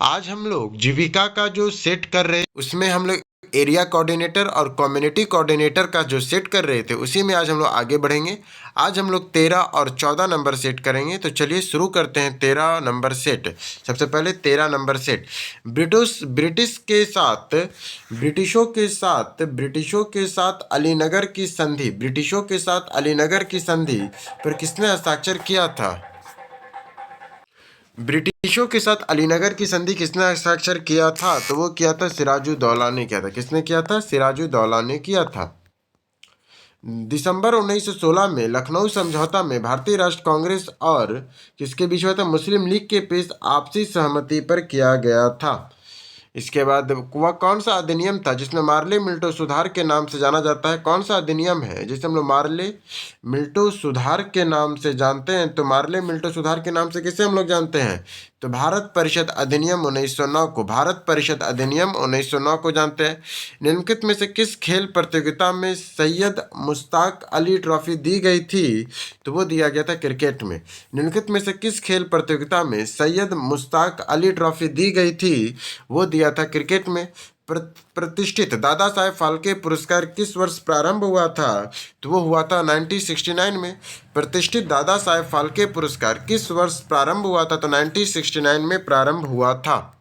आज हम लोग जीविका का जो सेट कर रहे उसमें हम लोग एरिया कोऑर्डिनेटर और कम्युनिटी कोऑर्डिनेटर का जो सेट कर रहे थे उसी में आज हम लोग आगे बढ़ेंगे। आज हम लोग 13 और 14 नंबर सेट करेंगे। तो चलिए शुरू करते हैं 13 नंबर सेट। सबसे पहले 13 नंबर सेट। ब्रिटिशों के साथ अलीनगर की संधि पर किसने हस्ताक्षर किया था? ब्रिटिशों के साथ अलीनगर की संधि किसने हस्ताक्षर किया था? तो वो किया था सिराजुद्दौला ने किया था। किसने किया था? सिराजुद्दौला ने किया था। दिसंबर 1916 में लखनऊ समझौता में भारतीय राष्ट्र कांग्रेस और किसके बीच हुआ था? मुस्लिम लीग के बीच आपसी सहमति पर किया गया था। इसके बाद वह कौन सा अधिनियम था जिसमें मार्ले मिल्टो सुधार के नाम से जाना जाता है? कौन सा अधिनियम है जिसे हम लोग मार्ले मिल्टो सुधार के नाम से जानते हैं? तो मार्ले मिल्टो सुधार के नाम से किसे हम लोग जानते हैं? तो भारत परिषद अधिनियम 1909 को, भारत परिषद अधिनियम 1909 को जानते हैं। निम्नलिखित में से किस खेल प्रतियोगिता में सैयद मुश्ताक अली ट्रॉफी दी गई थी? तो वो दिया गया था क्रिकेट में। निम्नलिखित में से किस खेल प्रतियोगिता में सैयद मुश्ताक अली ट्रॉफी दी गई थी? वो दिया था क्रिकेट में। प्रतिष्ठित दादा साहेब फाल्के पुरस्कार किस वर्ष प्रारंभ हुआ था? तो वो हुआ था 1969 में। प्रतिष्ठित दादा साहेब फाल्के पुरस्कार किस वर्ष प्रारंभ हुआ था? तो 1969 में प्रारंभ हुआ था।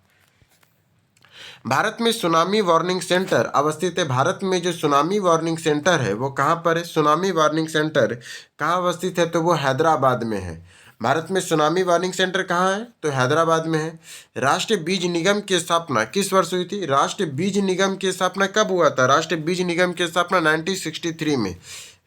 भारत में सुनामी वार्निंग सेंटर अवस्थित है। भारत में जो सुनामी वार्निंग सेंटर है वो कहाँ पर है? सुनामी वार्निंग सेंटर कहाँ अवस्थित है? तो वो हैदराबाद में है। भारत में सुनामी वार्निंग सेंटर कहाँ है? तो हैदराबाद में है। राष्ट्रीय बीज निगम की स्थापना किस वर्ष हुई थी? राष्ट्रीय बीज निगम की स्थापना कब हुआ था? राष्ट्रीय बीज निगम की स्थापना 1963 में।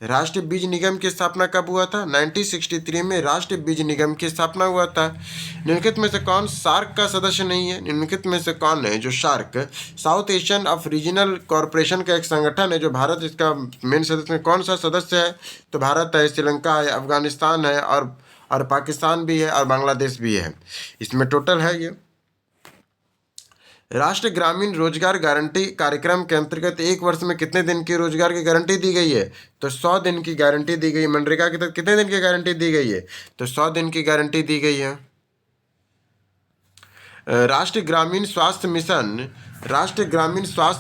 राष्ट्रीय बीज निगम की स्थापना कब हुआ था? 1963 में राष्ट्रीय बीज निगम की स्थापना हुआ था। निम्नलिखित में से कौन सार्क का सदस्य नहीं है? निम्नलिखित में से कौन है जो SAARC, south Asian of regional corporation का एक संगठन है जो भारत इसका मेन सदस्य में कौन सा सदस्य है? तो भारत है, श्रीलंका है, अफगानिस्तान है और पाकिस्तान भी है और बांग्लादेश भी है। इसमें टोटल है ये। राष्ट्रीय ग्रामीण रोजगार गारंटी कार्यक्रम के अंतर्गत एक वर्ष में कितने दिन की रोजगार की गारंटी दी गई है? तो 100 दिन की गारंटी दी गई। मनरेगा के तहत कितने दिन की गारंटी दी गई है? तो 100 दिन की गारंटी दी गई है। राष्ट्रीय ग्रामीण स्वास्थ्य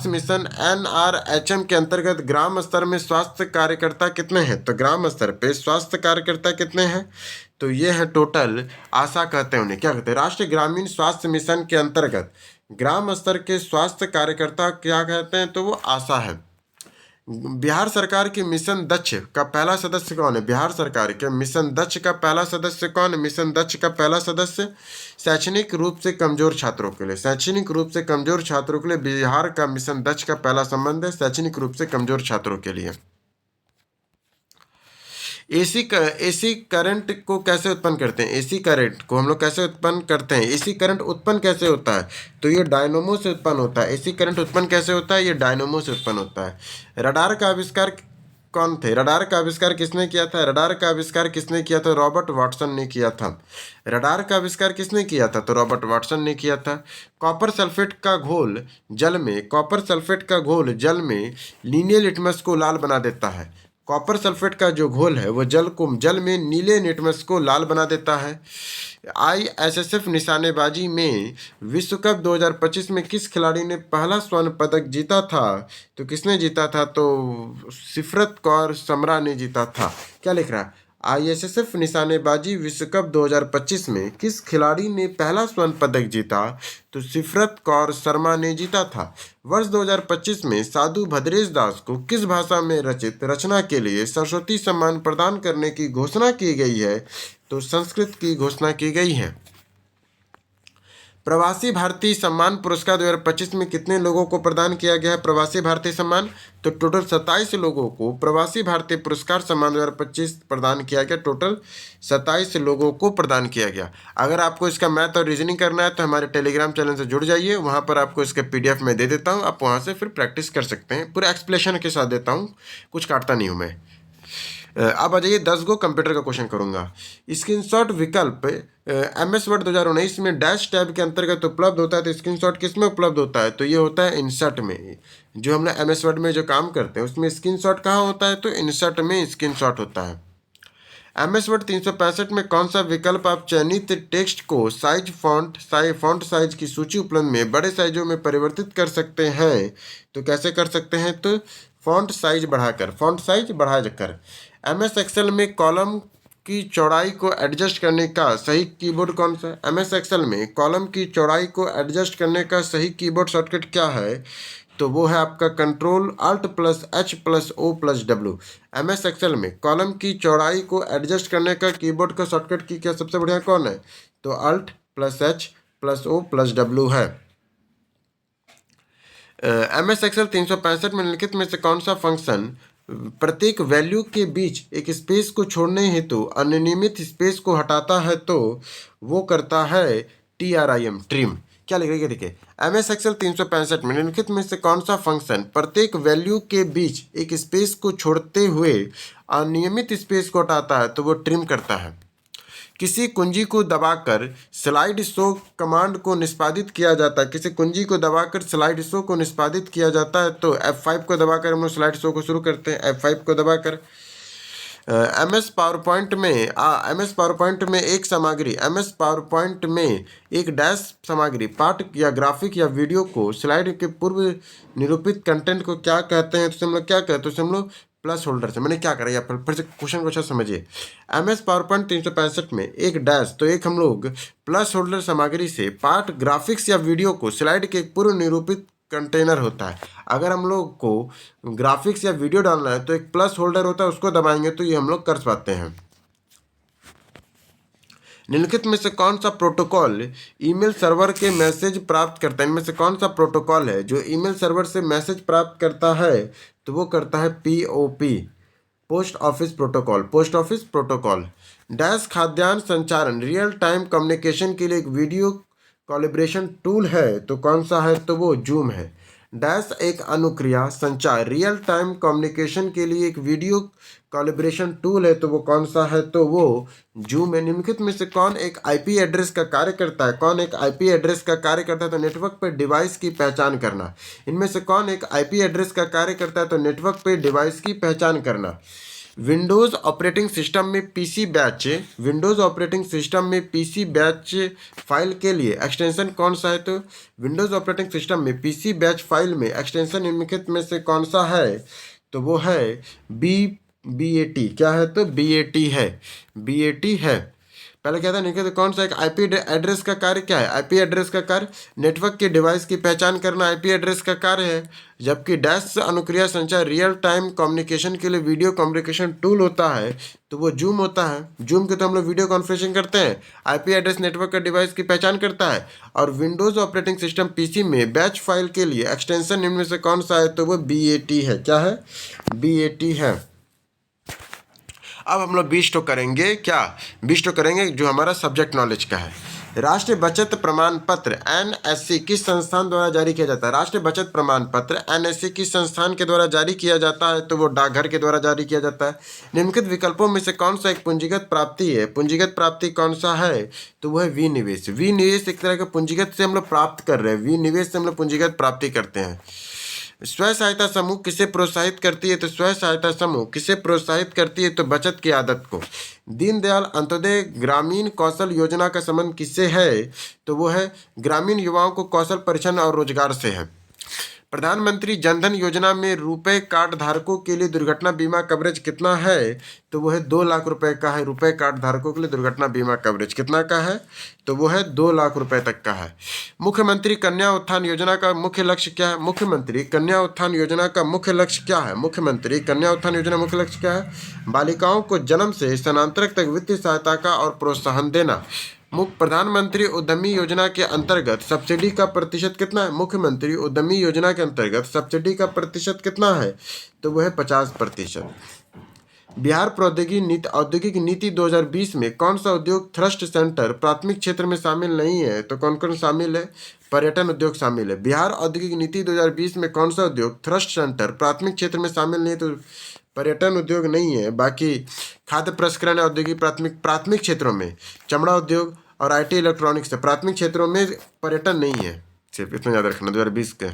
मिशन NRHM के अंतर्गत ग्राम स्तर में स्वास्थ्य कार्यकर्ता कितने हैं? तो ग्राम स्तर पे स्वास्थ्य कार्यकर्ता कितने हैं? तो ये है टोटल, आशा कहते हैं उन्हें। क्या कहते हैं? राष्ट्रीय ग्रामीण स्वास्थ्य मिशन के अंतर्गत ग्राम स्तर के स्वास्थ्य कार्यकर्ता क्या कहते हैं? तो वो आशा है। बिहार सरकार की मिशन दक्ष का पहला सदस्य कौन है? बिहार सरकार के मिशन दक्ष का पहला सदस्य कौन है? मिशन दक्ष का पहला सदस्य शैक्षणिक रूप से कमजोर छात्रों के लिए, शैक्षणिक रूप से कमजोर छात्रों के लिए बिहार का मिशन दक्ष का पहला संबंध है शैक्षणिक रूप से कमजोर छात्रों के लिए। एसी करंट को कैसे उत्पन्न करते हैं? एसी करंट को हम लोग कैसे उत्पन्न करते हैं? एसी करंट उत्पन्न कैसे होता है? तो ये डायनोमो से उत्पन्न होता है। एसी करंट उत्पन्न कैसे होता है? ये डायनोमो से उत्पन्न होता है। रडार का आविष्कार कौन थे? रडार का आविष्कार किसने किया था? रडार का आविष्कार किसने किया था? रॉबर्ट वाटसन ने किया था। रडार का आविष्कार किसने किया था? तो रॉबर्ट वाटसन ने किया था। कॉपर सल्फेट का घोल जल में लीनियर लिटमस को लाल बना देता है। कॉपर सल्फेट का जो घोल है वो जल में नीले लिटमस को लाल बना देता है। ISSF निशानेबाजी में विश्व कप 2025 में किस खिलाड़ी ने पहला स्वर्ण पदक जीता था? तो किसने जीता था? तो सिफरत कौर समरा ने जीता था। क्या लिख रहा है? ISSF निशानेबाजी विश्व कप 2025 में किस खिलाड़ी ने पहला स्वर्ण पदक जीता? तो सिफरत कौर शर्मा ने जीता था। वर्ष 2025 में साधु भद्रेश दास को किस भाषा में रचित रचना के लिए सरस्वती सम्मान प्रदान करने की घोषणा की गई है? तो संस्कृत की घोषणा की गई है। प्रवासी भारतीय सम्मान पुरस्कार 2025 में कितने लोगों को प्रदान किया गया है? प्रवासी भारतीय सम्मान तो टोटल 27 लोगों को प्रवासी भारतीय पुरस्कार सम्मान 2025 प्रदान किया गया। टोटल 27 लोगों को प्रदान किया गया। अगर आपको इसका मैथ और रीजनिंग करना है तो हमारे टेलीग्राम चैनल से जुड़ जाइए। वहाँ पर आपको इसका PDF में दे देता हूँ, आप वहाँ से फिर प्रैक्टिस कर सकते हैं। पूरा एक्सप्लेनेशन के साथ देता हूँ, कुछ काटता नहीं हूँ मैं। अब आ जाइए 10 गो कंप्यूटर का क्वेश्चन करूंगा। स्क्रीनशॉट विकल्प MS वर्ड 2019 में डैश टैब के अंतर्गत उपलब्ध होता है। तो स्क्रीनशॉट किस में उपलब्ध होता है? तो ये होता है इंसर्ट में। जो हम लोग MS वर्ड में जो काम करते हैं उसमें स्क्रीनशॉट कहाँ होता है? तो इंसर्ट में स्क्रीनशॉट होता है। MS वर्ड 365 में कौन सा विकल्प आप चयनित टेक्स्ट को साइज फॉन्ट साइज की सूची उपलब्ध में बड़े साइजों में परिवर्तित कर सकते हैं? तो कैसे कर सकते हैं? तो फॉन्ट साइज बढ़ाकर। MS एक्सेल में कॉलम की चौड़ाई को एडजस्ट करने का सही कीबोर्ड कौन सा है? MS एक्सेल में कॉलम की चौड़ाई को एडजस्ट करने का सही कीबोर्ड शॉर्टकट क्या है? तो वो है आपका Ctrl+Alt+O+W। MS एक्सेल में कॉलम की चौड़ाई को एडजस्ट करने का कीबोर्ड का शॉर्टकट की क्या सबसे बढ़िया कौन है? तो Alt+H+O+W है। MS एक्सेल 365 में निम्नलिखित में से कौन सा फंक्शन प्रत्येक वैल्यू के बीच एक स्पेस को छोड़ने हेतु अनियमित स्पेस को हटाता है? तो वो करता है TRIM। क्या लिख रही है देखिए, MS एक्सेल 365 में निम्नलिखित में से कौन सा फंक्शन प्रत्येक वैल्यू के बीच एक स्पेस को छोड़ते हुए अनियमित स्पेस को हटाता है? तो वो ट्रिम करता है। किसी कुंजी को दबाकर स्लाइड शो कमांड को निष्पादित किया जाता है। किसी कुंजी को दबाकर स्लाइड शो को निष्पादित किया जाता है। तो F5 को दबाकर हम लोग स्लाइड शो को शुरू करते हैं। F5 को दबाकर MS पावरपॉइंट में MS पावरपॉइंट में एक डैश सामग्री पाठ या ग्राफिक या वीडियो को स्लाइड के पूर्व निरूपित कंटेंट को क्या कहते हैं? तो हम लोग क्या कहते हैं? तो हम लोग प्लस होल्डर से। मैंने क्या करा या फिर से क्वेश्चन को अच्छा समझिए। MS पावरपॉइंट 365 में एक डैश, तो एक हम लोग प्लस होल्डर सामग्री से पाठ ग्राफिक्स या वीडियो को स्लाइड के पूर्व निरूपित कंटेनर होता है। अगर हम लोग को ग्राफिक्स या वीडियो डालना है तो एक प्लस होल्डर होता है, उसको दबाएंगे तो ये हम लोग कर पाते हैं। निम्नलिखित में से कौन सा प्रोटोकॉल ईमेल सर्वर के मैसेज प्राप्त करता है? इनमें से कौन सा प्रोटोकॉल है जो ईमेल सर्वर से मैसेज प्राप्त करता है? तो वो करता है POP, post office protocol. Dash खाद्यान्न संचारण रियल टाइम कम्युनिकेशन के लिए एक वीडियो कोलैबोरेशन टूल है, तो कौन सा है? तो वो जूम है। डैश एक अनुक्रिया संचार रियल टाइम कम्युनिकेशन के लिए एक वीडियो कोलैबोरेशन टूल है, तो वो कौन सा है? तो वो जूम है। निम्नलिखित में से कौन एक IP एड्रेस का कार्य करता है? तो नेटवर्क पर डिवाइस की पहचान करना। इनमें से कौन एक IP एड्रेस का कार्य करता है? तो नेटवर्क पर डिवाइस की पहचान करना। विंडोज़ ऑपरेटिंग सिस्टम में PC बैच फाइल के लिए एक्सटेंशन कौन सा है? तो विंडोज़ ऑपरेटिंग सिस्टम में PC बैच फाइल में एक्सटेंशन निम्नलिखित में से कौन सा है? तो वो है BAT। क्या है? तो BAT है। पहले क्या था? निम्नलिखित कौन सा एक IP एड्रेस का कार्य क्या है? IP एड्रेस का कार्य नेटवर्क के डिवाइस की पहचान करना IP एड्रेस का कार्य है। जबकि डैश अनुक्रिया संचार रियल टाइम कम्युनिकेशन के लिए वीडियो कम्युनिकेशन टूल होता है, तो वो जूम होता है। जूम के तो हम लोग वीडियो कॉन्फ्रेंसिंग करते हैं। IP एड्रेस नेटवर्क का डिवाइस की पहचान करता है। और विंडोज़ ऑपरेटिंग सिस्टम PC में बैच फाइल के लिए एक्सटेंशन निम्न में से कौन सा है? तो वो BAT है। क्या है? BAT है। अब हम लोग 20 करेंगे। क्या 20 करेंगे जो हमारा सब्जेक्ट नॉलेज का है। राष्ट्रीय बचत प्रमाण पत्र NSC किस संस्थान द्वारा जारी किया जाता है? राष्ट्रीय बचत प्रमाण पत्र NSC किस संस्थान के द्वारा जारी किया जाता है? तो वो डाकघर के द्वारा जारी किया जाता है। निम्नलिखित विकल्पों में से कौन सा एक पूंजीगत प्राप्ति है? पूंजीगत प्राप्ति कौन सा है? तो वो है विनिवेश। विनिवेश एक तरह का पूंजीगत से हम लोग प्राप्त कर रहे हैं। विनिवेश से हम लोग पूंजीगत प्राप्ति करते हैं। स्वयं सहायता समूह किसे प्रोत्साहित करती है? तो स्वयं सहायता समूह किसे प्रोत्साहित करती है? तो बचत की आदत को। दीनदयाल अंत्योदय ग्रामीण कौशल योजना का संबंध किससे है? तो वो है ग्रामीण युवाओं को कौशल परिचय और रोजगार से है। प्रधानमंत्री जनधन योजना में रुपए कार्ड धारकों के लिए दुर्घटना बीमा कवरेज कितना है? तो वो है 2 लाख रुपए का है। रुपए कार्ड धारकों के लिए दुर्घटना बीमा कवरेज कितना का है? तो वो है 2 लाख रुपए तक का है। मुख्यमंत्री कन्या उत्थान योजना का मुख्य लक्ष्य क्या है? मुख्यमंत्री कन्या उत्थान योजना का मुख्य लक्ष्य क्या है? मुख्यमंत्री कन्या उत्थान योजना मुख्य लक्ष्य क्या है? बालिकाओं को जन्म से स्थानांतरण तक वित्तीय सहायता का और प्रोत्साहन देना। प्रधानमंत्री उद्यमी योजना के अंतर्गत सब्सिडी का प्रतिशत कितना है? मुख्यमंत्री उद्यमी योजना के अंतर्गत सब्सिडी का प्रतिशत कितना है? तो वह है 50%। बिहार औद्योगिक नीति 2020 में कौन सा उद्योग थ्रस्ट सेंटर प्राथमिक क्षेत्र में शामिल नहीं है? तो कौन कौन शामिल है? पर्यटन उद्योग शामिल है। बिहार औद्योगिक नीति 2020 में कौन सा उद्योग थ्रस्ट सेंटर प्राथमिक क्षेत्र में शामिल नहीं है? तो पर्यटन उद्योग नहीं है। बाकी खाद्य प्रसंस्करण औद्योगिक प्राथमिक क्षेत्रों में चमड़ा उद्योग और IT इलेक्ट्रॉनिक्स से प्राथमिक क्षेत्रों में पर्यटन नहीं है। सिर्फ इतना याद रखना 2020 के।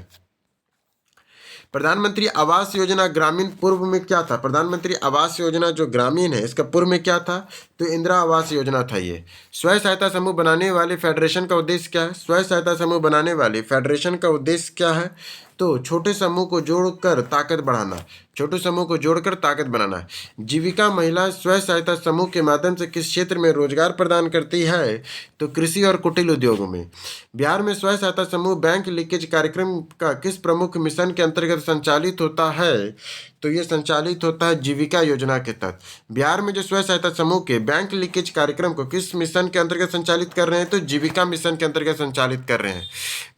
प्रधानमंत्री आवास योजना ग्रामीण पूर्व में क्या था? प्रधानमंत्री आवास योजना जो ग्रामीण है इसका पूर्व में क्या था? तो इंदिरा आवास योजना था ये। स्वयं सहायता समूह बनाने वाले फेडरेशन का उद्देश्य क्या है? स्वयं सहायता समूह बनाने वाले फेडरेशन का उद्देश्य क्या है? तो छोटे समूह को जोड़कर ताकत बढ़ाना, छोटे समूह को जोड़कर ताकत बनाना। जीविका महिला स्वयं सहायता समूह के माध्यम से किस क्षेत्र में रोजगार प्रदान करती है? तो कृषि और कुटीर उद्योगों में। बिहार में स्वयं सहायता समूह बैंक लीकेज कार्यक्रम का किस प्रमुख मिशन के अंतर्गत संचालित होता है? तो ये संचालित होता है जीविका योजना के तहत। बिहार में जो स्वयं सहायता समूह के बैंक लीकेज कार्यक्रम को किस मिशन के अंतर्गत संचालित कर रहे हैं? तो जीविका मिशन के अंतर्गत संचालित कर रहे हैं।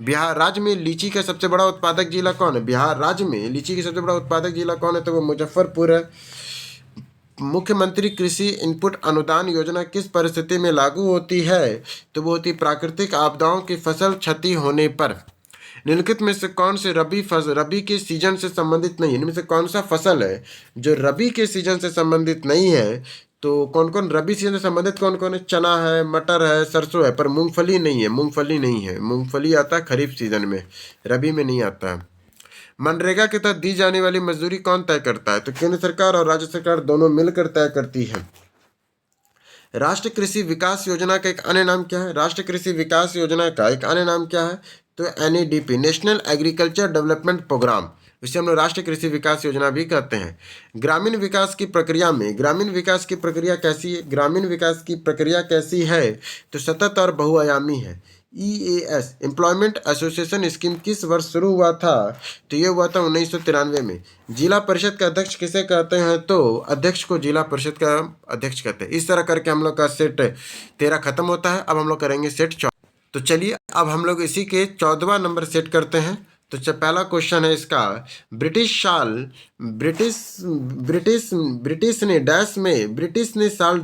बिहार राज्य में लीची का सबसे बड़ा उत्पादक जिला कौन है? बिहार राज्य में लीची का सबसे बड़ा उत्पादक जिला कौन है? तो वो मुजफ्फरपुर है। मुख्यमंत्री कृषि इनपुट अनुदान योजना किस परिस्थिति में लागू होती है? तो वो होती प्राकृतिक आपदाओं की फसल क्षति होने पर। निम्नलिखित में से कौन से रबी के सीजन से संबंधित नहीं है? इनमें से कौन सा फसल है जो रबी के सीजन से संबंधित नहीं है? तो कौन कौन रबी सीजन से संबंधित कौन कौन है? चना है, मटर है, सरसों है, पर मूंगफली नहीं है। मूंगफली नहीं है। मूंगफली आता है खरीफ सीजन में, रबी में नहीं आता है। मनरेगा के तहत दी जाने वाली मजदूरी कौन तय करता है? तो केंद्र सरकार और राज्य सरकार दोनों मिलकर तय करती है। राष्ट्रीय कृषि विकास योजना का एक अन्य नाम क्या है? राष्ट्रीय कृषि विकास योजना का एक अन्य नाम क्या है? तो NADP, national agriculture development programme, इसे हम लोग राष्ट्रीय कृषि विकास योजना भी कहते हैं। ग्रामीण विकास की प्रक्रिया में, ग्रामीण विकास की प्रक्रिया कैसी है? ग्रामीण विकास की प्रक्रिया कैसी है? तो सतत और बहुआयामी है। EAS, एम्प्लॉयमेंट एसोसिएशन स्कीम किस वर्ष शुरू हुआ था? तो ये हुआ था 1993 में। जिला परिषद का अध्यक्ष किसे कहते हैं? तो अध्यक्ष को जिला परिषद का अध्यक्ष कहते हैं। इस तरह करके हम लोग का सेट 13 खत्म होता है। अब हम लोग करेंगे सेट 14। तो चलिए अब हम लोग इसी के 14वां नंबर सेट करते हैं। तो पहला क्वेश्चन है इसका, ब्रिटिश ने डैश में ब्रिटिश ने साल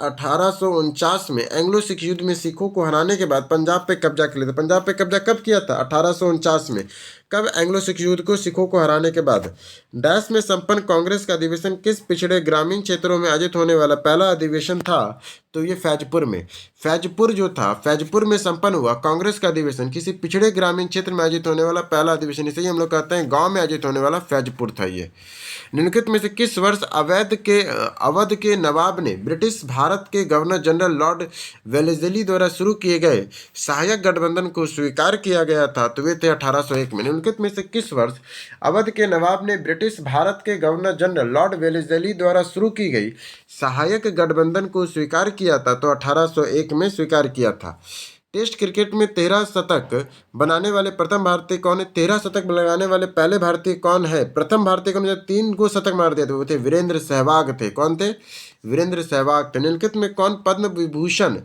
1849 में एंग्लो सिख युद्ध में सिखों को हराने के बाद पंजाब पे कब्जा कर लिया था। पंजाब पे कब्जा कब किया था? 1849 में। कब? एंग्लो सिख युद्ध को सिखों को हराने के बाद। डैश में संपन्न कांग्रेस का अधिवेशन किस पिछड़े ग्रामीण क्षेत्रों में आयोजित होने वाला पहला अधिवेशन था? तो ये फैजपुर में। फैजपुर जो था, फैजपुर में संपन्न हुआ कांग्रेस का अधिवेशन किसी पिछड़े ग्रामीण क्षेत्र में आयोजित होने वाला पहला अधिवेशन, इसे ही हम लोग कहते हैं गांव में आयोजित होने वाला फैजपुर था ये। निम्नलिखित में से किस वर्ष अवध के नवाब ने ब्रिटिश भारत के गवर्नर जनरल लॉर्ड वेलेस्ली द्वारा शुरू किए गए सहायक गठबंधन को स्वीकार किया गया था? तो वे थे 1801 में। निम्नलिखित में से किस वर्ष अवध के नवाब ने ब्रिटिश भारत के गवर्नर जनरल लॉर्ड वेलेस्ली द्वारा शुरू की गई सहायक गठबंधन को स्वीकार किया था? तो 1801 में स्वीकार किया था। टेस्ट क्रिकेट में 13 शतक बनाने वाले प्रथम भारतीय कौन है? 13 शतक लगाने वाले पहले भारतीय कौन है? प्रथम भारतीय कौन? 3 को शतक मार दिए थे, वो थे वीरेंद्र सहवाग थे। कौन थे? वीरेंद्र सहवाग थे। निम्नलिखित में कौन पद्म विभूषण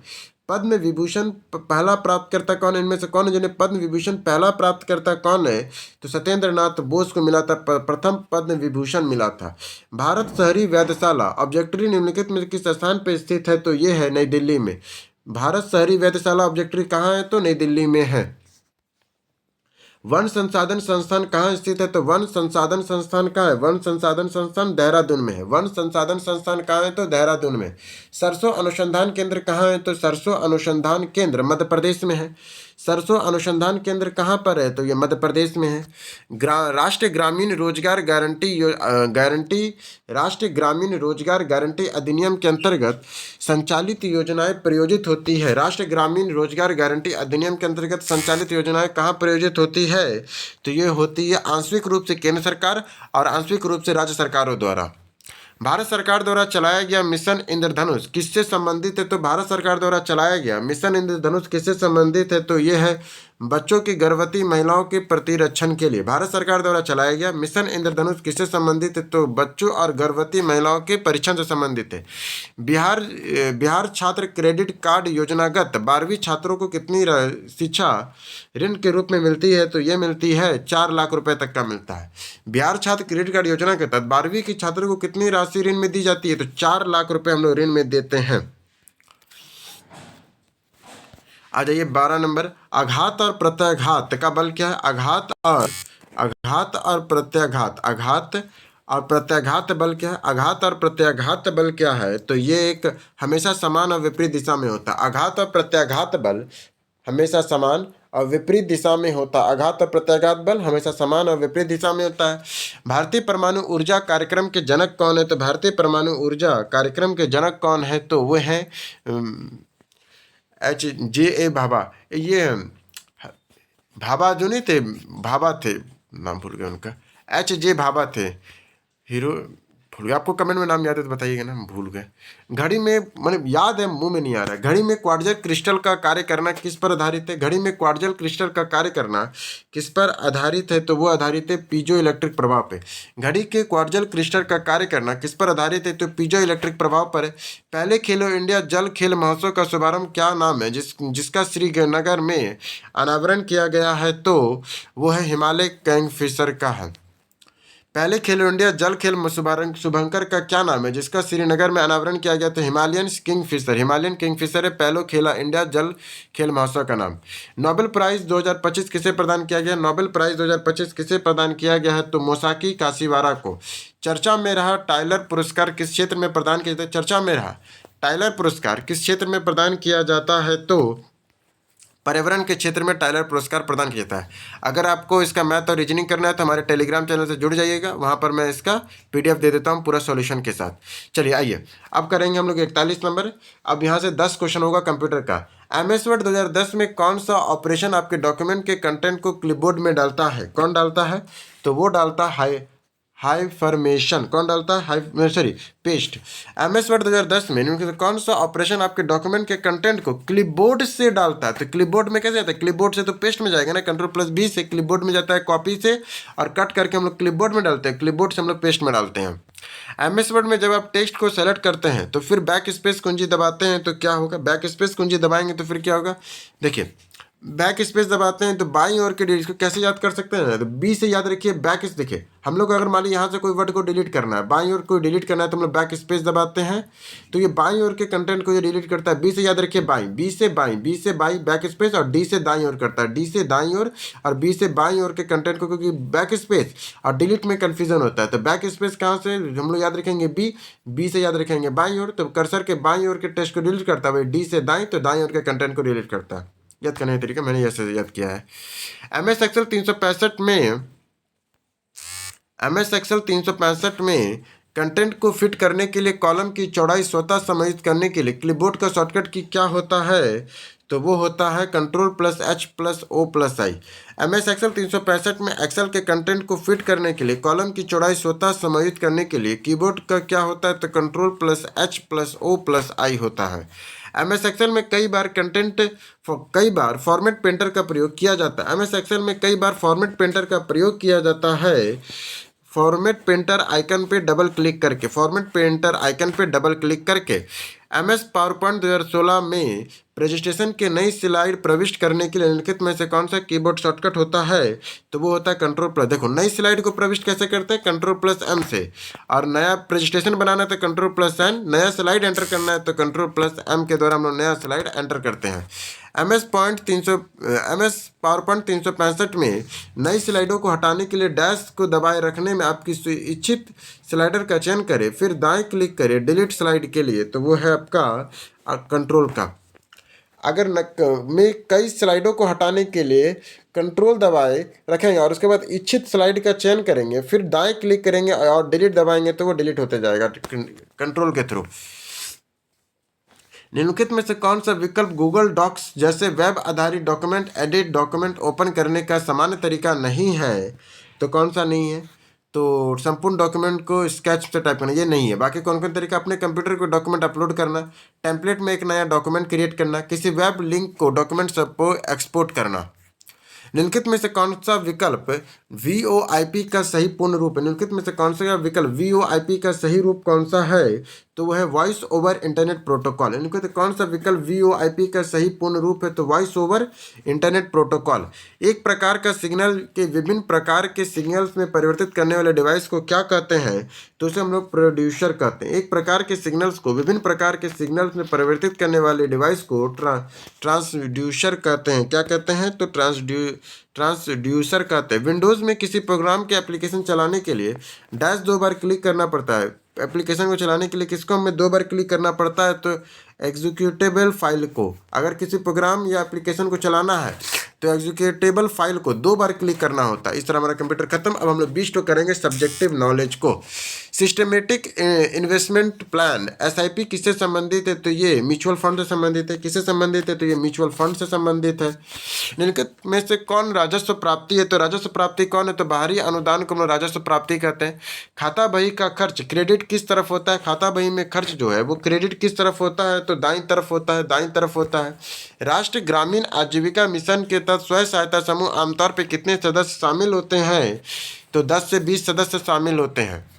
पहला प्राप्तकर्ता कौन है? इनमें से कौन है जिन्हें पद्म विभूषण पहला प्राप्तकर्ता कौन है? तो सत्येंद्र नाथ बोस को मिला था, प्रथम पद्म विभूषण मिला था। भारत शहरी वेधशाला ऑब्जेक्टरी निम्नलिखित में किस स्थान पर स्थित है? तो ये है नई दिल्ली में। भारत शहरी वेधशाला ऑब्जेक्टरी कहाँ है? तो नई दिल्ली में है। वन संसाधन संस्थान कहाँ स्थित है? तो वन संसाधन संस्थान कहाँ है? वन संसाधन संस्थान देहरादून में है। वन संसाधन संस्थान कहाँ है? तो देहरादून में। सरसों अनुसंधान केंद्र कहाँ है? तो सरसों अनुसंधान केंद्र मध्य प्रदेश में है। सरसों अनुसंधान केंद्र कहाँ पर है? तो ये मध्य प्रदेश में है। राष्ट्रीय ग्रामीण रोजगार गारंटी अधिनियम के अंतर्गत संचालित योजनाएं प्रयोजित होती है। राष्ट्रीय ग्रामीण रोजगार गारंटी अधिनियम के अंतर्गत संचालित योजनाएं कहाँ प्रयोजित होती है? तो ये होती है आंशिक रूप से केंद्र सरकार और आंशिक रूप से राज्य सरकारों द्वारा। भारत सरकार द्वारा चलाया गया मिशन इंद्रधनुष किससे संबंधित है? तो भारत सरकार द्वारा चलाया गया मिशन इंद्रधनुष किससे संबंधित है? तो यह है बच्चों की गर्भवती महिलाओं के प्रतिरक्षण के लिए भारत सरकार द्वारा चलाया गया मिशन इंद्रधनुष किससे संबंधित है? तो बच्चों और गर्भवती महिलाओं के परीक्षण से संबंधित है। बिहार छात्र क्रेडिट कार्ड योजनागत 12वीं छात्रों को कितनी शिक्षा ऋण के रूप में मिलती है? तो ये मिलती है 4 लाख रुपए तक का मिलता है। बिहार छात्र क्रेडिट कार्ड योजना के तहत 12वीं के छात्रों को कितनी राशि ऋण में दी जाती है? तो 4 लाख रुपए हम लोग ऋण में देते हैं। आ जाइए 12 नंबर, आघात और प्रत्याघात का बल क्या है? आघात और प्रत्याघात बल क्या है? आघात और प्रत्याघात बल क्या है? तो ये एक हमेशा समान और विपरीत दिशा में होता है। आघात और प्रत्याघात बल हमेशा समान और विपरीत दिशा में होता है। आघात और प्रत्याघात बल हमेशा समान और विपरीत दिशा में होता है। भारतीय परमाणु ऊर्जा कार्यक्रम के जनक कौन है? तो भारतीय परमाणु ऊर्जा कार्यक्रम के जनक कौन है? तो वो है H.J.A. भाभा। ये भाभा जो नहीं थे, भाभा थे, नाम भूल गया उनका, H.J. भाभा थे, हीरो भूल गया। आपको कमेंट में नाम याद है तो बताइएगा ना, हम भूल गए। घड़ी में मतलब याद है, मुंह में नहीं आ रहा है। घड़ी में क्वार्ट्ज क्रिस्टल का कार्य करना किस पर आधारित है? घड़ी में क्वार्ट्ज क्रिस्टल का कार्य करना किस पर आधारित है? तो वो आधारित है पीजो इलेक्ट्रिक प्रभाव पे। घड़ी के क्वार्ट्ज क्रिस्टल का कार्य करना किस पर आधारित है? तो पीजो इलेक्ट्रिक प्रभाव पर है। पहले खेलो इंडिया जल खेल महोत्सव का शुभारंभ क्या नाम है जिसका श्रीनगर में अनावरण किया गया है? तो वो है हिमालय किंगफिशर का है। पहले खेलो इंडिया जल खेल शुभंकर का क्या नाम है जिसका श्रीनगर में अनावरण किया गया? तो हिमालयन किंगफिशर है पहलो खेला इंडिया जल खेल महोत्सव का नाम। नोबेल प्राइज 2025 किसे प्रदान किया गया? नोबेल प्राइज 2025 किसे प्रदान किया गया है? तो मोसाकी काशीवारा को। चर्चा में रहा टाइलर पुरस्कार किस क्षेत्र में प्रदान किया जाता है? चर्चा में रहा टाइलर पुरस्कार किस क्षेत्र में प्रदान किया जाता है? तो पर्यावरण के क्षेत्र में टाइलर पुरस्कार प्रदान किया जाता है। अगर आपको इसका मैथ और रीजनिंग करना है तो हमारे टेलीग्राम चैनल से जुड़ जाइएगा, वहाँ पर मैं इसका PDF दे देता हूँ पूरा सॉल्यूशन के साथ। चलिए आइए अब करेंगे हम लोग 41 नंबर। अब यहाँ से 10 क्वेश्चन होगा कंप्यूटर का। MS वर्ड 2010 में कौन सा ऑपरेशन आपके डॉक्यूमेंट के कंटेंट को क्लिपबोर्ड में डालता है? कौन डालता है? तो वो डालता है हाइफर्मेशन। कौन डालता है? पेस्ट। MS वर्ड 2010 में इनमें से कौन सा ऑपरेशन आपके डॉक्यूमेंट के कंटेंट को क्लिपबोर्ड से डालता है? तो क्लिपबोर्ड में कैसे जाता है? क्लिपबोर्ड से तो पेस्ट में जाएगा ना, Ctrl+B से क्लिपबोर्ड में जाता है कॉपी से, और कट करके हम लोग क्लिपबोर्ड में डालते हैं, क्लिपबोर्ड से हम लोग पेस्ट में डालते हैं। MS वर्ड में जब आप टेक्स्ट को सेलेक्ट करते हैं तो फिर बैक स्पेस कुंजी दबाते हैं तो क्या होगा? बैक स्पेस कुंजी दबाएंगे तो फिर क्या होगा? देखिए, बैक स्पेस दबाते हैं तो बाईं ओर के डिलीट को कैसे याद कर सकते हैं? तो B से याद रखिए बैक। देखिए, हम लोग अगर मान लीजिए यहाँ से कोई वर्ड को डिलीट करना है, बाईं ओर को डिलीट करना है, तो हम लोग बैक स्पेस दबाते हैं तो ये बाईं ओर के कंटेंट को ये डिलीट करता है। B से याद रखिए बाईं, B से बाईं बैक स्पेस, और D से दाईं ओर करता है, D से दाईं ओर और B से बाईं ओर के कंटेंट को, क्योंकि बैक स्पेस और डिलीट में कन्फ्यूजन होता है। तो बैक स्पेस कहाँ से हम लोग याद रखेंगे? B से याद रखेंगे बाईं ओर, तो कर्सर के बाईं ओर के टेक्स्ट को डिलीट करता है, D से दाईं, तो दाईं ओर के कंटेंट को डिलीट करता है। याद करने का तरीका मैंने ऐसे याद किया है। MS एक्सेल 365 में कंटेंट को फिट करने के लिए कॉलम की चौड़ाई स्वतः समायोजित करने के लिए क्लिपबोर्ड का शॉर्टकट की क्या होता है? तो वो होता है Ctrl+H+O+I। MS एक्सेल 365 में एक्सेल के कंटेंट को फिट करने के लिए कॉलम की चौड़ाई स्वतः समायोजित करने के लिए कीबोर्ड का क्या होता है? तो Ctrl+H+O+I होता है। MS एक्सेल में कई बार फॉर्मेट पेंटर का प्रयोग किया जाता है। MS एक्सेल में कई बार फॉर्मेट पेंटर का प्रयोग किया जाता है। फॉर्मेट पेंटर आइकन पे डबल क्लिक करके MS पावरपॉइंट 2016 में प्रेजेंटेशन के नई स्लाइड प्रविष्ट करने के लिए निम्नलिखित में से कौन सा कीबोर्ड शॉर्टकट होता है? तो वो होता है Ctrl+। देखो, नई स्लाइड को प्रविष्ट कैसे करते हैं? Ctrl+M से। और नया प्रेजेंटेशन बनाना है तो Ctrl+N, नया स्लाइड एंटर करना है तो Ctrl+M के द्वारा हम लोग नया स्लाइड एंटर करते हैं। MS पावरपॉइंट 365 में नई स्लाइडों को हटाने के लिए डैश को दबाए रखने में आपकी इच्छित स्लाइडर का चयन करें, फिर दाएं क्लिक करें डिलीट स्लाइड के लिए, तो वो है आपका कंट्रोल का। अगर में कई स्लाइडों को हटाने के लिए कंट्रोल दबाए रखेंगे और उसके बाद इच्छित स्लाइड का चयन करेंगे, फिर दाएं क्लिक करेंगे और डिलीट दबाएंगे तो वो डिलीट होते जाएगा कंट्रोल के थ्रू। निम्नलिखित में से कौन सा विकल्प गूगल डॉक्स जैसे वेब आधारित डॉक्यूमेंट ओपन करने का सामान्य तरीका नहीं है? तो कौन सा नहीं है? तो संपूर्ण डॉक्यूमेंट को स्केच से टाइप करना, ये नहीं है। बाकी कौन कौन तरीका? अपने कंप्यूटर को डॉक्यूमेंट अपलोड करना, टेम्पलेट में एक नया डॉक्यूमेंट क्रिएट करना, किसी वेब लिंक को डॉक्यूमेंट सब को एक्सपोर्ट करना। निम्नलिखित में से कौन सा विकल्प VoIP का सही पूर्ण रूप है? निम्नलिखित में से कौन सा विकल्प VoIP का सही रूप कौन सा है? तो वह है वॉइस ओवर इंटरनेट प्रोटोकॉल। निम्नलिखित कौन सा विकल्प VoIP का सही पूर्ण रूप है? तो वॉइस ओवर इंटरनेट प्रोटोकॉल। एक प्रकार का सिग्नल के विभिन्न प्रकार के सिग्नल्स में परिवर्तित करने वाले डिवाइस को क्या कहते हैं? तो उसे हम लोग प्रोड्यूसर कहते हैं। एक प्रकार के सिग्नल्स को विभिन्न प्रकार के सिग्नल्स में परिवर्तित करने वाले डिवाइस को ट्रांसड्यूसर कहते हैं। क्या कहते हैं? तो ट्रांसड्यूसर कहते हैं। विंडोज़ में किसी प्रोग्राम के एप्लीकेशन चलाने के लिए डैश 2 बार क्लिक करना पड़ता है। एप्लीकेशन को चलाने के लिए किसको हमें 2 बार क्लिक करना पड़ता है? तो एग्जीक्यूटेबल फाइल को। अगर किसी प्रोग्राम या एप्लीकेशन को चलाना है तो एग्जीक्यूटेबल फाइल को 2 बार क्लिक करना होता है। इस तरह हमारा कंप्यूटर खत्म। अब हम लोग 20 तो करेंगे सब्जेक्टिव नॉलेज को। सिस्टमेटिक इन्वेस्टमेंट प्लान SIP किससे संबंधित है? तो ये म्यूचुअल फंड से संबंधित है। किससे संबंधित है? तो ये म्यूचुअल फंड से संबंधित है। निम्नलिखित में से कौन राजस्व प्राप्ति है? तो राजस्व प्राप्ति कौन है? तो बाहरी अनुदान को हम लोग राजस्व प्राप्ति कहते हैं। खाता बही का खर्च क्रेडिट किस तरफ होता है? खाता बही में खर्च जो है वो क्रेडिट किस तरफ होता है? तो दाईं तरफ होता है, दाईं तरफ होता है। राष्ट्रीय ग्रामीण आजीविका मिशन के तहत स्वयं सहायता समूह आमतौर पर कितने सदस्य शामिल होते हैं? तो 10 से 20 सदस्य शामिल होते हैं।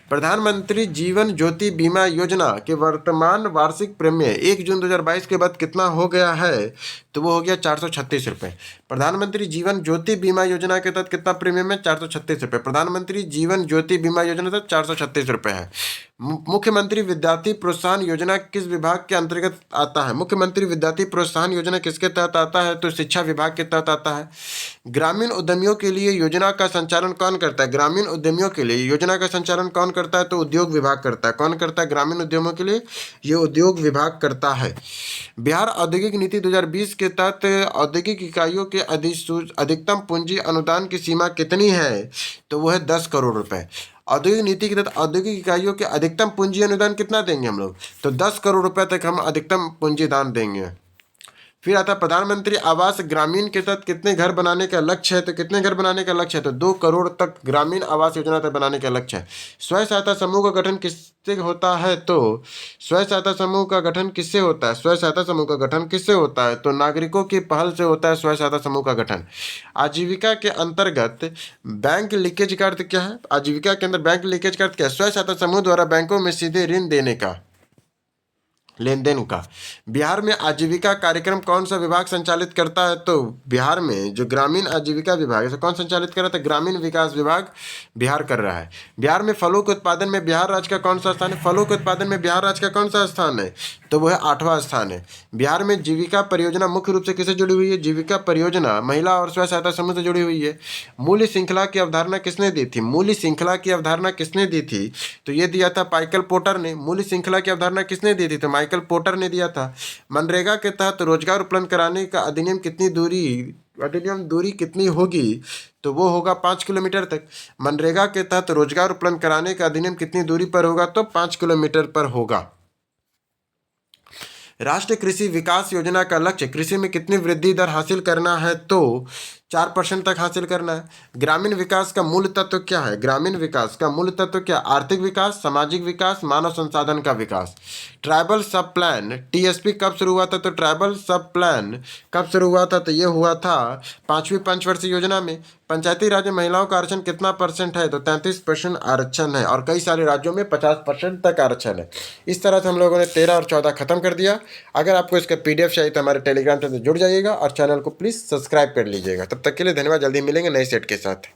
प्रधानमंत्री जीवन ज्योति बीमा योजना के वर्तमान वार्षिक प्रीमियम 1 जून 2022 के बाद कितना हो गया है? तो वो हो गया 436 रुपये। प्रधानमंत्री जीवन ज्योति बीमा योजना के तहत कितना प्रीमियम है? 436 रुपये। प्रधानमंत्री जीवन ज्योति बीमा योजना तहत 436 रुपये है। मुख्यमंत्री विद्यार्थी प्रोत्साहन योजना किस विभाग के अंतर्गत आता है? मुख्यमंत्री विद्यार्थी प्रोत्साहन योजना किसके तहत आता है? तो शिक्षा विभाग के तहत आता है। ग्रामीण उद्यमियों के लिए योजना का संचालन कौन करता है? ग्रामीण उद्यमियों के लिए योजना का संचालन कौन करता है? तो उद्योग विभाग करता है। कौन करता है? ग्रामीण उद्यमों के लिए ये उद्योग विभाग करता है। बिहार औद्योगिक नीति 2020 के तहत औद्योगिक इकाइयों के अधिकतम पूंजी अनुदान की सीमा कितनी है? तो वो है 10 करोड़ रुपए। औद्योगिक नीति के तहत औद्योगिक इकाइयों के अधिकतम पूंजी अनुदान कितना देंगे हम लोग? तो 10 करोड़ रुपए तक हम अधिकतम पूंजी दान देंगे। फिर आता है प्रधानमंत्री आवास ग्रामीण के तहत कितने घर बनाने का लक्ष्य है? तो कितने घर बनाने का लक्ष्य है? तो 2 करोड़ तक ग्रामीण आवास योजना तक बनाने का लक्ष्य है। स्वयं सहायता समूह का गठन किससे होता है? तो स्वयं सहायता समूह का गठन किससे होता है? स्वयं सहायता समूह का गठन किससे होता है? तो नागरिकों की पहल से होता है स्वयं सहायता समूह का गठन। आजीविका के अंतर्गत बैंक लीकेज का अर्थ क्या है? आजीविका के अंदर बैंक लीकेज का अर्थ क्या है? स्वयं सहायता समूह द्वारा बैंकों में सीधे ऋण देने का, लेन देन का। बिहार में आजीविका कार्यक्रम कौन सा विभाग संचालित करता है? तो बिहार में जो ग्रामीण आजीविका विभाग है कौन संचालित कर रहा था? ग्रामीण विकास विभाग बिहार कर रहा है। बिहार में फलों के उत्पादन में बिहार राज्य का कौन सा स्थान है? फलों के उत्पादन में बिहार राज्य का कौन सा स्थान है? तो वो है 8वां स्थान है। बिहार में जीविका परियोजना मुख्य रूप से किससे जुड़ी हुई है? जीविका परियोजना महिला और स्वयं सहायता समूह से जुड़ी हुई है। मूल्य श्रृंखला की अवधारणा किसने दी थी? मूल्य श्रृंखला की अवधारणा किसने दी थी? तो ये दिया था माइकल पोर्टर ने। मूल्य श्रृंखला की अवधारणा किसने दी थी? तो माइकल पोर्टर ने दिया था। मनरेगा के तहत रोजगार उपलब्ध कराने का अधिनियम दूरी कितनी होगी? तो वो होगा 5 किलोमीटर तक। मनरेगा के तहत रोजगार उपलब्ध कराने का अधिनियम कितनी दूरी पर होगा? तो 5 किलोमीटर पर होगा। राष्ट्रीय कृषि विकास योजना का लक्ष्य कृषि में कितनी वृद्धि दर हासिल करना है? तो 4% तक हासिल करना है। ग्रामीण विकास का मूल तत्व क्या है? ग्रामीण विकास का मूल तत्व क्या? आर्थिक विकास, सामाजिक विकास, मानव संसाधन का विकास। ट्राइबल सब प्लान TSP कब शुरू हुआ था? तो ट्राइबल सब प्लान कब शुरू हुआ था? तो ये हुआ था 5वीं पंचवर्षीय योजना में। पंचायती राज में महिलाओं का आरक्षण कितना % है? तो 33% आरक्षण है और कई सारे राज्यों में 50% तक आरक्षण है। इस तरह से हम लोगों ने 13 और 14 खत्म कर दिया। अगर आपको इसका PDF चाहिए तो हमारे टेलीग्राम चैनल से जुड़ जाइएगा और चैनल को प्लीज़ सब्सक्राइब कर लीजिएगा। तब तक के लिए धन्यवाद। जल्दी मिलेंगे नए सेट के साथ।